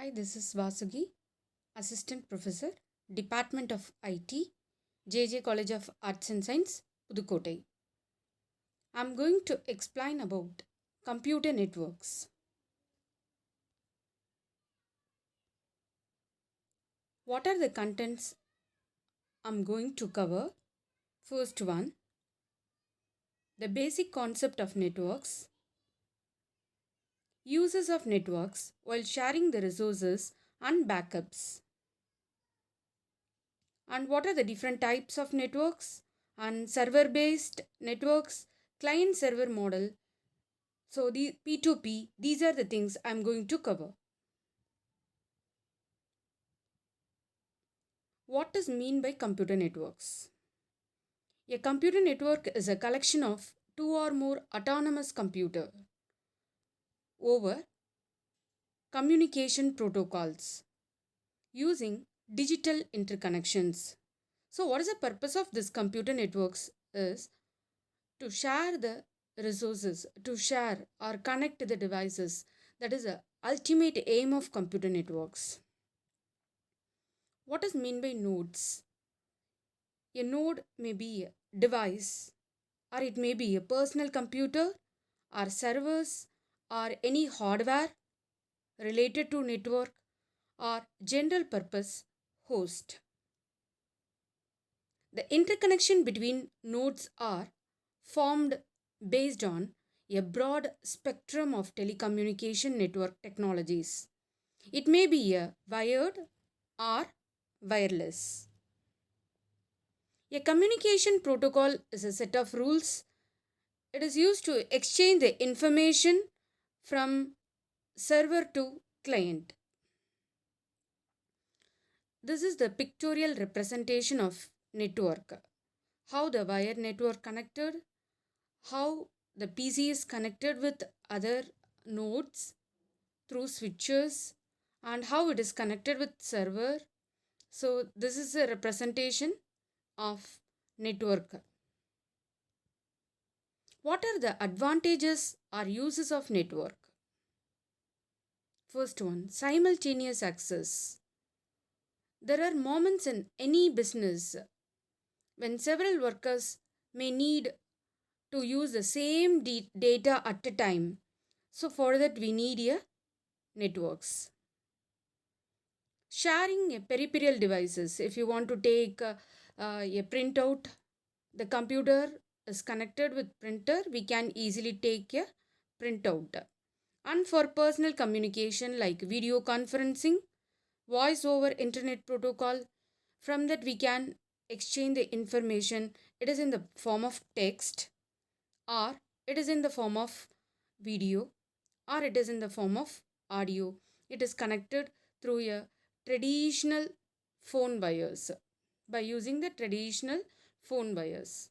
Hi, this is Vasuki, Assistant Professor, Department of IT, JJ College of Arts and Science, Pudukkottai. I'm going to explain about computer networks. What are the contents I'm going to cover? First one, the basic concept of networks, uses of networks while sharing the resources and backups, and what are the different types of networks, and server based networks, client server model. So the P2P, these are the things I'm going to cover. What does mean by computer networks? A computer network is a collection of two or more autonomous computer over communication protocols using digital interconnections. So what is the purpose of this computer networks is to share the resources, to share or connect the devices. That is the ultimate aim of computer networks. What is mean by nodes? A node may be a device, or it may be a personal computer, or servers, or any hardware related to network, or general purpose host. The interconnection between nodes are formed based on a broad spectrum of telecommunication network technologies. It may be a wired or wireless. A communication protocol is a set of rules. It is used to exchange the information from server to client. This is the pictorial representation of network. How the wire network connected, how the PC is connected with other nodes through switches, and how it is connected with server. So this is a representation of network. What are the advantages or uses of network? First one, simultaneous access. There are moments in any business when several workers may need to use the same data at a time. So for that we need a networks. Sharing a peripheral devices. If you want to take a printout, the computer is connected with printer, we can easily take a printout. And for personal communication like video conferencing, voice over internet protocol, from that we can exchange the information. It is in the form of text, or it is in the form of video, or it is in the form of audio. It is connected through a traditional phone wires, by using the traditional phone wires.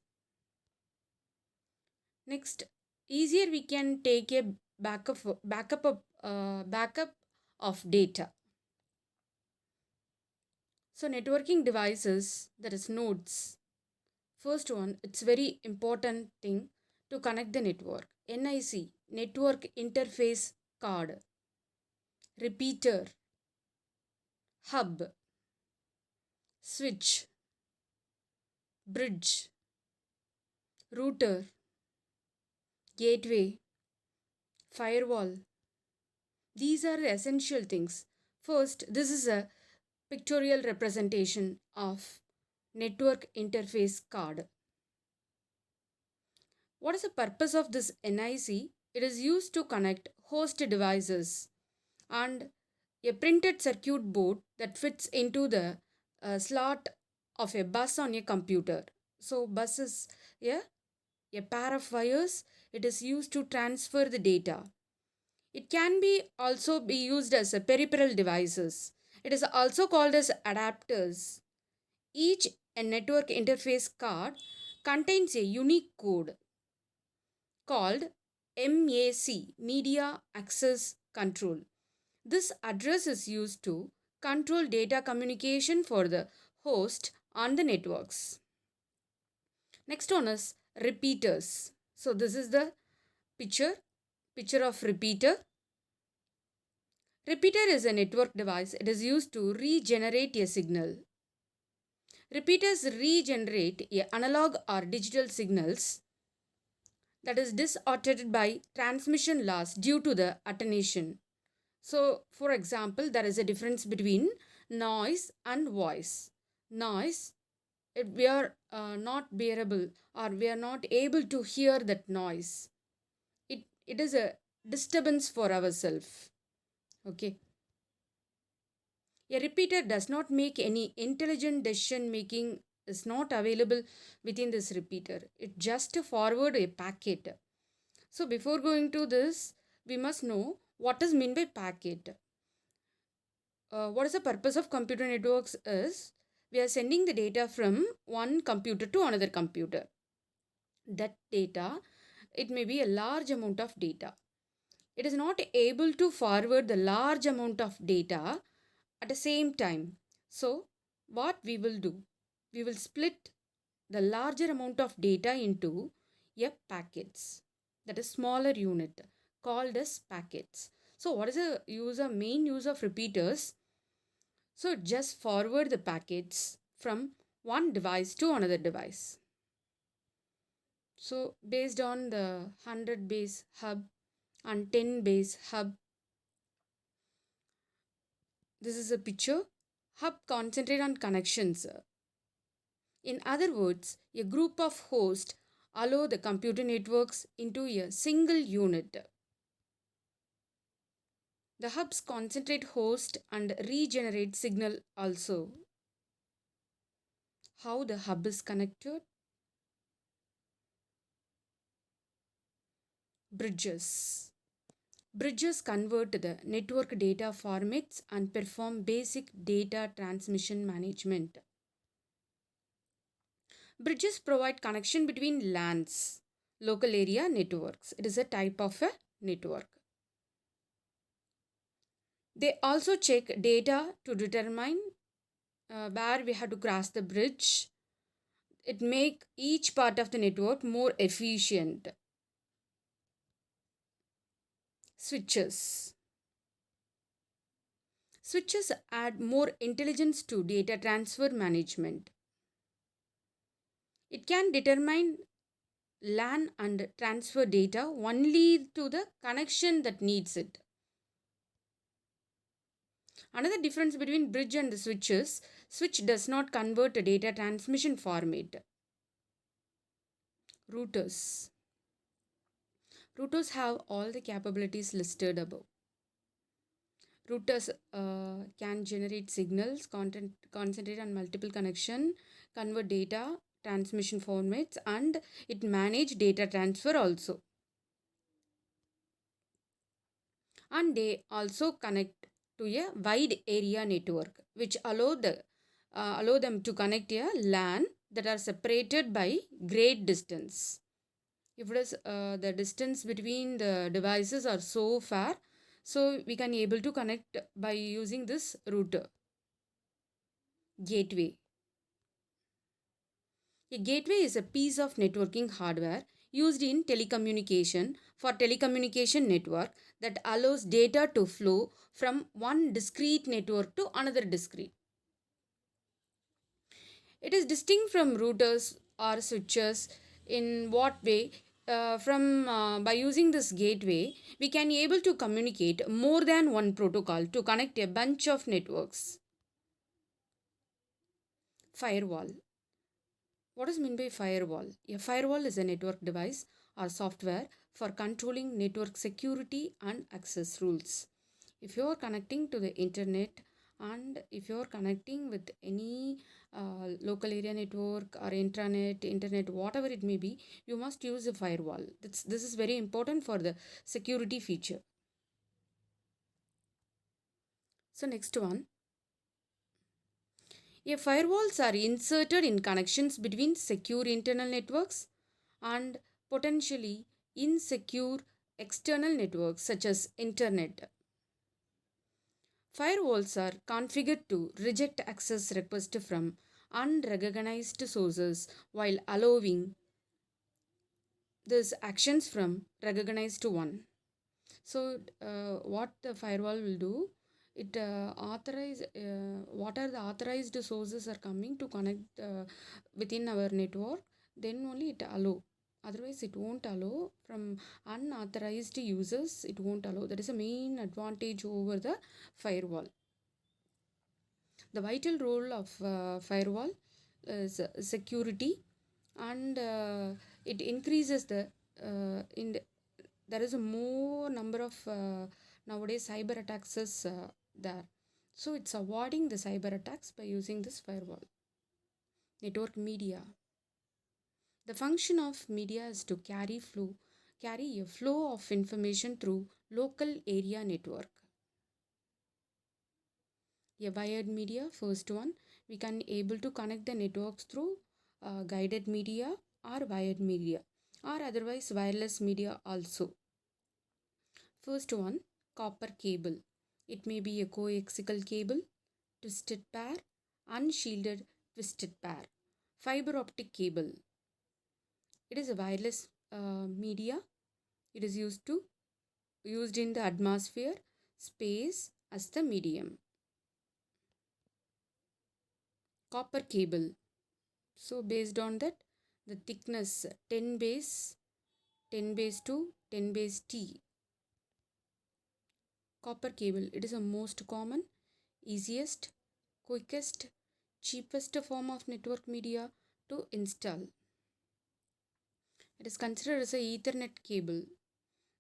Next, easier we can take a backup of data. So networking devices, that is nodes. First one, it's very important thing to connect the network. NIC, network interface card, repeater, hub, switch, bridge, router, gateway, firewall. These are the essential things. First, this is a pictorial representation of network interface card. What is the purpose of this NIC? It is used to connect host devices and a printed circuit board that fits into the slot of a bus on a computer. So bus is a pair of wires. It is used to transfer the data. It can be also be used as a peripheral devices. It is also called as adapters. Each a network interface card contains a unique code called MAC, Media Access Control. This address is used to control data communication for the host on the networks. Next one is repeaters. So this is the picture of repeater. Repeater is a network device. It is used to regenerate a signal. Repeaters regenerate analog or digital signals that is distorted by transmission loss due to the attenuation. So, for example, there is a difference between noise and voice. Noise, we are not bearable or we are not able to hear that noise. It is a disturbance for ourselves. Okay. A repeater does not make any intelligent decision making is not available within this repeater. It just forward a packet. So before going to this, we must know what is meant by packet. What is the purpose of computer networks is we are sending the data from one computer to another computer. That data, it may be a large amount of data. It is not able to forward the large amount of data at the same time. So what we will do, we will split the larger amount of data into a packets, that is smaller unit called as packets. So what is the main use of repeaters? So just forward the packets from one device to another device. So based on the 100 base hub and 10 base hub, this is a picture. Hub concentrate on connections. In other words, a group of hosts allow the computer networks into a single unit. The hubs concentrate host and regenerate signal also. How the hub is connected? Bridges. Bridges convert the network data formats and perform basic data transmission management. Bridges provide connection between LANs, local area networks. It is a type of a network. They also check data to determine where we have to cross the bridge. It make each part of the network more efficient. Switches. Switches add more intelligence to data transfer management. It can determine LAN and transfer data only to the connection that needs it. Another difference between bridge and the switches, switch does not convert a data transmission format. Routers. Routers have all the capabilities listed above. Routers can generate signals, concentrate on multiple connection, convert data, transmission formats, and it manage data transfer also. And they also connect to a wide area network, which allow them to connect a LAN that are separated by great distance. If it is the distance between the devices are so far, so we can able to connect by using this router. Gateway. A gateway is a piece of networking hardware used in telecommunication for telecommunication network that allows data to flow from one discrete network to another discrete. It is distinct from routers or switches in what way? From By using this gateway, we can able to communicate more than one protocol to connect a bunch of networks. Firewall. What is meant by firewall? A firewall is a network device or software for controlling network security and access rules. If you are connecting to the internet and if you are connecting with any local area network or intranet, internet, whatever it may be, you must use a firewall. This is very important for the security feature. So next one, firewalls are inserted in connections between secure internal networks and potentially insecure external networks such as internet. Firewalls are configured to reject access requests from unrecognized sources while allowing these actions from recognized one. So, what the firewall will do? it authorize what are the authorized sources are coming to connect within our network, then only it allow. Otherwise it won't allow. From unauthorized users it won't allow. That is a main advantage over the firewall. The vital role of firewall is security, and it increases the there is a more number of nowadays cyber attacks is there, so it's avoiding the cyber attacks by using this firewall. Network media, the function of media is to carry a flow of information through local area network. A wired media, first one, we can able to connect the networks through guided media or wired media, or otherwise wireless media also. First one, copper cable. It may be a coaxial cable, twisted pair, unshielded twisted pair. Fiber optic cable. It is a wireless media. It is used in the atmosphere, space as the medium. Copper cable. So based on that, the thickness 10 base, 10 base 2, 10 base T. Copper cable. It is the most common, easiest, quickest, cheapest form of network media to install. It is considered as a Ethernet cable.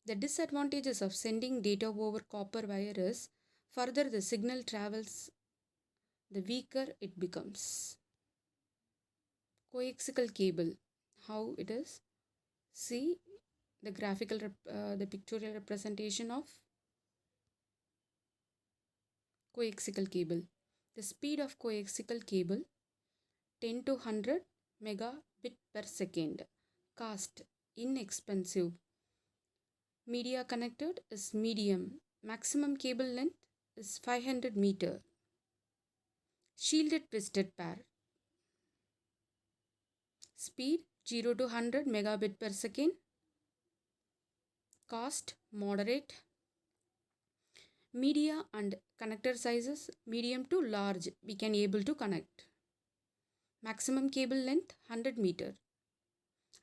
The disadvantages of sending data over copper wire is further the signal travels, the weaker it becomes. Coaxial cable. How it is? See the the pictorial representation of coaxial cable. The speed of coaxial cable 10 to 100 megabit per second. Cost inexpensive. Media connected is medium. Maximum cable length is 500 meter. Shielded twisted pair. Speed 0 to 100 megabit per second. Cost moderate. Media and connector sizes medium to large we can able to connect. Maximum cable length 100 meter.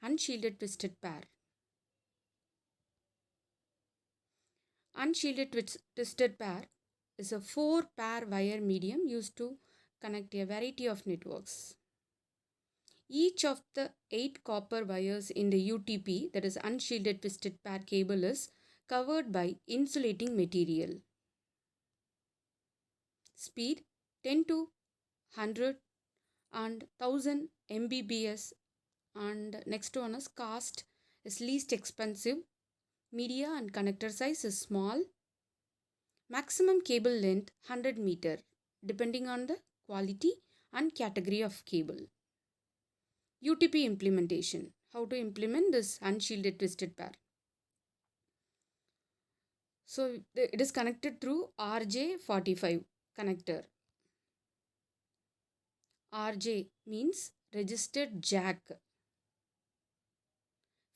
Unshielded twisted pair. Unshielded twisted pair is a 4-pair wire medium used to connect a variety of networks. Each of the 8 copper wires in the UTP, that is unshielded twisted pair cable, is covered by insulating material. Speed 10 to 100 and 1000 Mbps, and next one is cost is least expensive. Media and connector size is small. Maximum cable length 100 meter depending on the quality and category of cable. UTP implementation. How to implement this unshielded twisted pair? So it is connected through RJ45 connector. RJ means registered jack.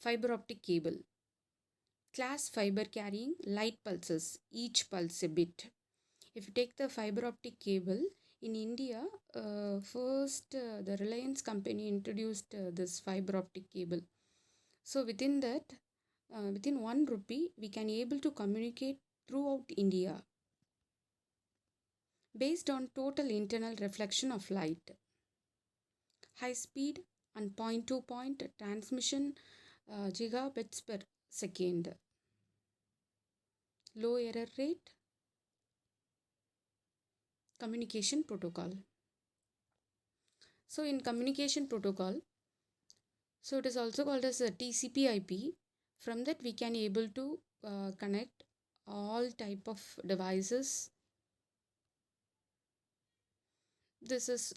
Fiber optic cable. Glass fiber carrying light pulses, each pulse a bit. If you take the fiber optic cable, in India, first the Reliance company introduced this fiber optic cable. So within that, within 1 rupee, we can able to communicate throughout India based on total internal reflection of light. High speed and point to point transmission gigabits per second. Low error rate. Communication protocol. So in communication protocol, so it is also called as a TCP/IP. From that we can able to connect all type of devices. This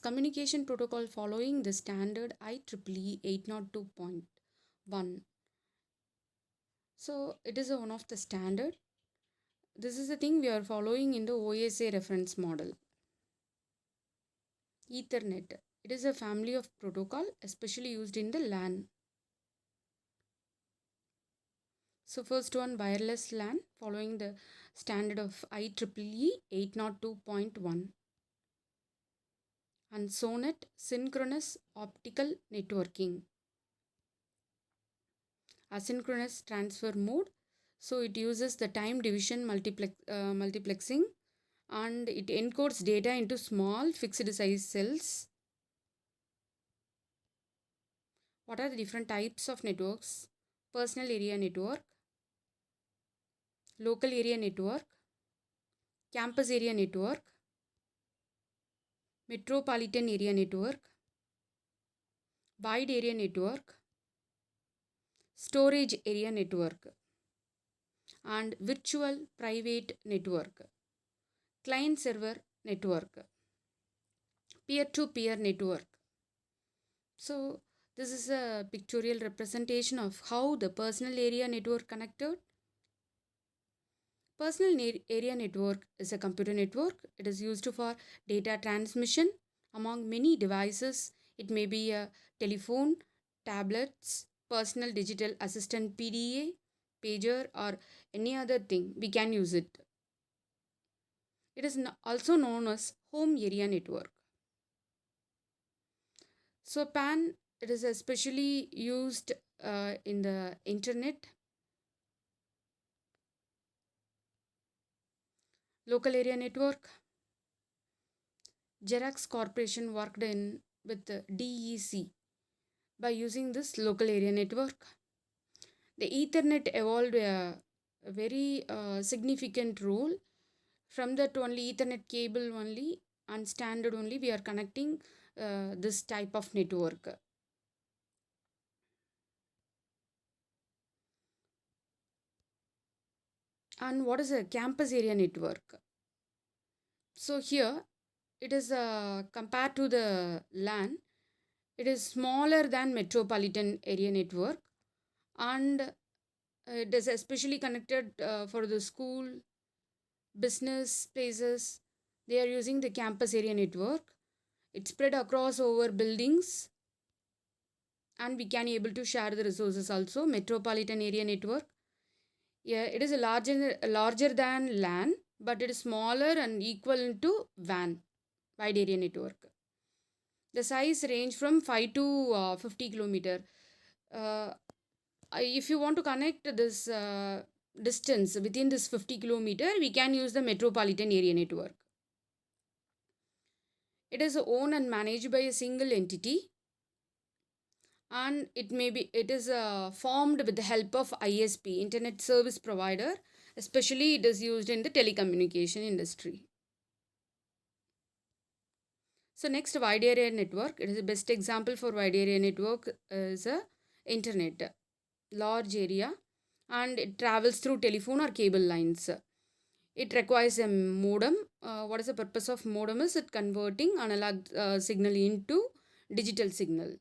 communication protocol following the standard IEEE 802.1. So it is one of the standard. This is the thing we are following in the OSA reference model. Ethernet. It is a family of protocol especially used in the LAN. So first one, wireless LAN, following the standard of IEEE 802.1, and SONET, synchronous optical networking, asynchronous transfer mode. So it uses the time division multiplexing, and it encodes data into small fixed size cells. What are the different types of networks? Personal area network, local area network, campus area network, metropolitan area network, wide area network, storage area network, and virtual private network, client server network, peer to peer network. So, this is a pictorial representation of how the personal area network connected. Personal area network is a computer network. It is used for data transmission among many devices. It may be a telephone, tablets, personal digital assistant PDA, pager, or any other thing. We can use it. It is also known as home area network. So PAN, it is especially used in the internet. Local area network. Xerox Corporation worked in with the DEC by using this local area network. The Ethernet evolved a very significant role. From that only Ethernet cable only and standard only we are connecting this type of network. And what is a campus area network? So here it is compared to the LAN, it is smaller than metropolitan area network, and it is especially connected for the school, business places. They are using the campus area network. It's spread across over buildings, and we can able to share the resources also. Metropolitan area network, yeah, it is a larger than LAN, but it is smaller and equal to WAN, wide area network. The size range from 5 to 50 kilometer. uh, if you want to connect this distance within this 50 kilometer, we can use the metropolitan area network. It is owned and managed by a single entity, and it is formed with the help of ISP, internet service provider. Especially it is used in the telecommunication industry. So next, wide area network. It is the best example for wide area network is a internet, large area, and it travels through telephone or cable lines. It requires a modem. What is the purpose of modem? Is it converting analog signal into digital signal.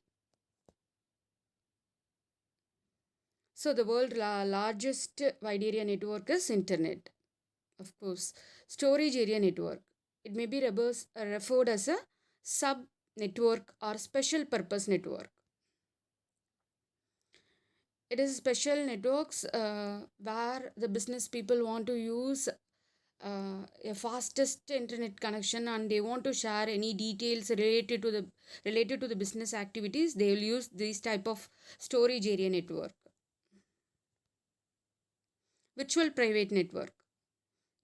So the world largest wide area network is internet. Of course, storage area network. It may be referred as a sub network or special purpose network. It is special networks where the business people want to use a fastest internet connection, and they want to share any details related to the business activities. They will use this type of storage area network. Virtual private network.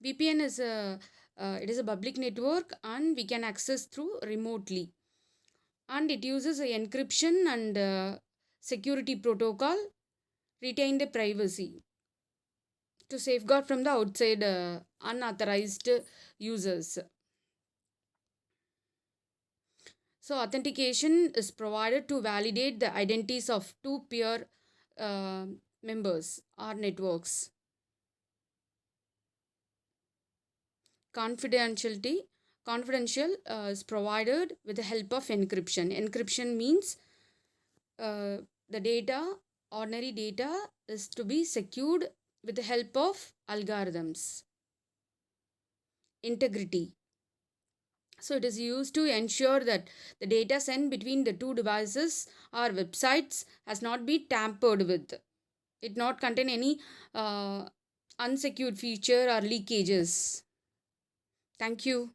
VPN is a public network, and we can access through remotely, and it uses a encryption and security protocol, retain the privacy to safeguard from the outside unauthorized users. So authentication is provided to validate the identities of two peer uh, members or networks. Confidentiality confidential is provided with the help of encryption. Encryption means the data, ordinary data, is to be secured with the help of algorithms. Integrity. So it is used to ensure that the data sent between the two devices or websites has not been tampered with. it not contain any uh, unsecured feature or leakages. Thank you.